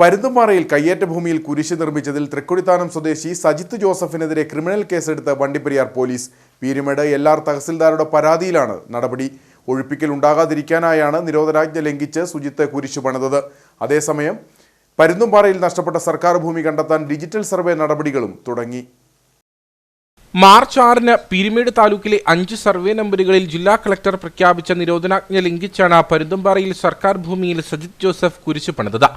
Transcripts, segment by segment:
പരുന്തുംപാറയിൽ കയ്യേറ്റ ഭൂമിയിൽ കുരിശ് നിർമ്മിച്ചതിൽ തൃക്കൊടിത്താനം സ്വദേശി സജിത്ത് ജോസഫിനെതിരെ ക്രിമിനൽ കേസെടുത്ത് വണ്ടിപ്പെരിയാർ പോലീസ്. പീരുമേട് LR തഹസിൽദാരുടെ പരാതിയിലാണ് നടപടി. ഒഴിപ്പിക്കൽ ഉണ്ടാകാതിരിക്കാനായാണ് നിരോധനാജ്ഞ ലംഘിച്ച് സുജിത്ത് കുരിശ് പണിതത്. അതേസമയം പരുന്തുംപാറയിൽ നഷ്ടപ്പെട്ട സർക്കാർ ഭൂമി കണ്ടെത്താൻ ഡിജിറ്റൽ സർവേ നടപടികളും തുടങ്ങി. മാർച്ച് 6-ന് പീരുമേട് താലൂക്കിലെ 5 സർവേ നമ്പറുകളിൽ ജില്ലാ കളക്ടർ പ്രഖ്യാപിച്ച നിരോധനാജ്ഞ ലംഘിച്ചാണ് പരുന്തുംപാറയിൽ സർക്കാർ ഭൂമിയിൽ സജിത്ത് ജോസഫ് കുരിശ് പണിതത്.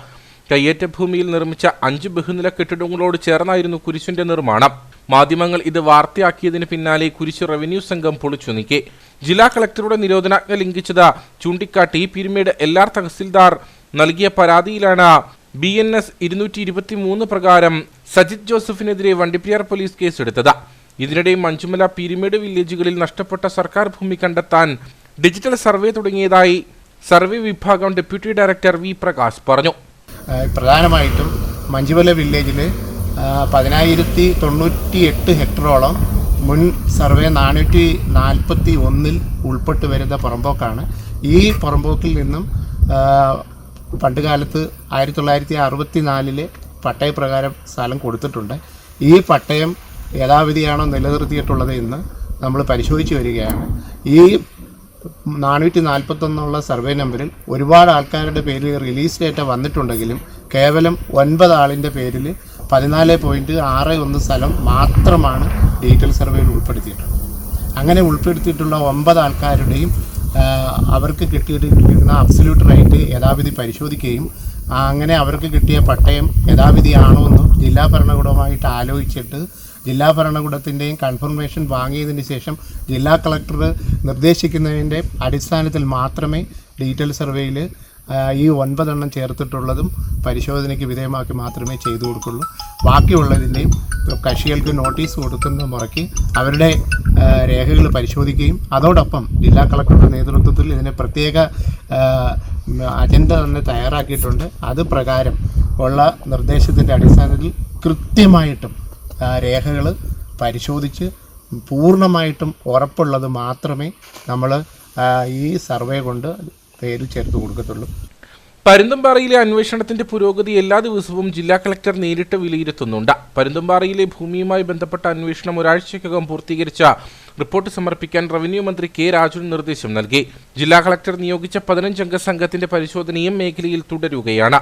കയ്യേറ്റ ഭൂമിയിൽ നിർമ്മിച്ച 5 ബഹുനില കെട്ടിടങ്ങളോട് ചേർന്നായിരുന്നു കുരിശിന്റെ നിർമ്മാണം. മാധ്യമങ്ങൾ ഇത് വാർത്തയാക്കിയതിന് പിന്നാലെ കുരിശ് റവന്യൂ സംഘം പൊളിച്ചു നീക്കി. ജില്ലാ കളക്ടറുടെ നിരോധനാജ്ഞ ലംഘിച്ചത് ചൂണ്ടിക്കാട്ടി പീരുമേട് LR തഹസിൽദാർ നൽകിയ പരാതിയിലാണ് BNS 223 പ്രകാരം സജിത്ത് ജോസഫിനെതിരെ വണ്ടിപ്പെരിയാർ പോലീസ് കേസെടുത്തത്. ഇതിനിടെ മഞ്ചുമല പീരുമേട് വില്ലേജുകളിൽ നഷ്ടപ്പെട്ട സർക്കാർ ഭൂമി കണ്ടെത്താൻ ഡിജിറ്റൽ സർവേ തുടങ്ങിയതായി സർവേ വിഭാഗം ഡെപ്യൂട്ടി ഡയറക്ടർ V പ്രകാശ് പറഞ്ഞു. പ്രധാനമായിട്ടും മഞ്ചുമല വില്ലേജിൽ 10,098 ഹെക്ടറോളം മുൻ സർവേ 441 ഉൾപ്പെട്ട് വരുന്ന പുറമ്പോക്കാണ്. ഈ പുറമ്പോക്കിൽ നിന്നും പണ്ടുകാലത്ത് 1964 പട്ടയപ്രകാരം സ്ഥലം കൊടുത്തിട്ടുണ്ട്. ഈ പട്ടയം യഥാവിധിയാണോ നിലനിർത്തിയിട്ടുള്ളത് എന്ന് നമ്മൾ പരിശോധിച്ച് വരികയാണ്. ഈ 441 സർവേ നമ്പറിൽ ഒരുപാട് ആൾക്കാരുടെ പേരിൽ റിലീസ് ഡേറ്റ വന്നിട്ടുണ്ടെങ്കിലും കേവലം 9 ആളിൻ്റെ പേരിൽ 14.61 സ്ഥലം മാത്രമാണ് ഡിജിറ്റൽ സർവേയിൽ ഉൾപ്പെടുത്തിയിട്ടുള്ളത്. അങ്ങനെ ഉൾപ്പെടുത്തിയിട്ടുള്ള 9 ആൾക്കാരുടെയും അവർക്ക് കിട്ടിയിരിക്കുന്ന അബ്സല്യൂട്ട് റൈറ്റ് യഥാവിധി പരിശോധിക്കുകയും അങ്ങനെ അവർക്ക് കിട്ടിയ പട്ടയം യഥാവിധിയാണോ എന്നും ജില്ലാ ഭരണകൂടവുമായിട്ട് ആലോചിച്ചിട്ട് ജില്ലാ ഭരണകൂടത്തിൻ്റെയും കൺഫർമേഷൻ വാങ്ങിയതിന് ശേഷം ജില്ലാ കളക്ടർ നിർദ്ദേശിക്കുന്നതിൻ്റെ അടിസ്ഥാനത്തിൽ മാത്രമേ ഡിജിറ്റൽ സർവേയിൽ ഈ 9 എണ്ണം ചേർത്തിട്ടുള്ളതും പരിശോധനയ്ക്ക് വിധേയമാക്കി മാത്രമേ ചെയ്തു കൊടുക്കുള്ളൂ. ബാക്കിയുള്ളതിൻ്റെയും കക്ഷികൾക്ക് നോട്ടീസ് കൊടുക്കുന്ന മുറയ്ക്ക് അവരുടെ രേഖകൾ പരിശോധിക്കുകയും അതോടൊപ്പം ജില്ലാ കളക്ടറുടെ നേതൃത്വത്തിൽ ഇതിന് പ്രത്യേക അജണ്ട തന്നെ തയ്യാറാക്കിയിട്ടുണ്ട്. അത് പ്രകാരം ഉള്ള നിർദ്ദേശത്തിൻ്റെ അടിസ്ഥാനത്തിൽ കൃത്യമായിട്ടും രേഖകൾ പരിശോധിച്ച് പൂർണ്ണമായിട്ടും ഉറപ്പുള്ളത് മാത്രമേ നമ്മൾ ഈ സർവേ കൊണ്ട് പേര് ചേർത്ത് കൊടുക്കത്തുള്ളൂ. പരുന്തുംപാറയിലെ അന്വേഷണത്തിന്റെ പുരോഗതി എല്ലാ ദിവസവും ജില്ലാ കളക്ടർ നേരിട്ട് വിലയിരുത്തുന്നുണ്ട്. പരുന്തുംപാറയിലെ ഭൂമിയുമായി ബന്ധപ്പെട്ട അന്വേഷണം ഒരാഴ്ചയ്ക്കകം പൂർത്തീകരിച്ച റിപ്പോർട്ട് സമർപ്പിക്കാൻ റവന്യൂ മന്ത്രി K. രാജു നിർദ്ദേശം നൽകി. ജില്ലാ കളക്ടർ നിയോഗിച്ച 15 അംഗ സംഘത്തിന്റെ പരിശോധനയും മേഖലയിൽ തുടരുകയാണ്.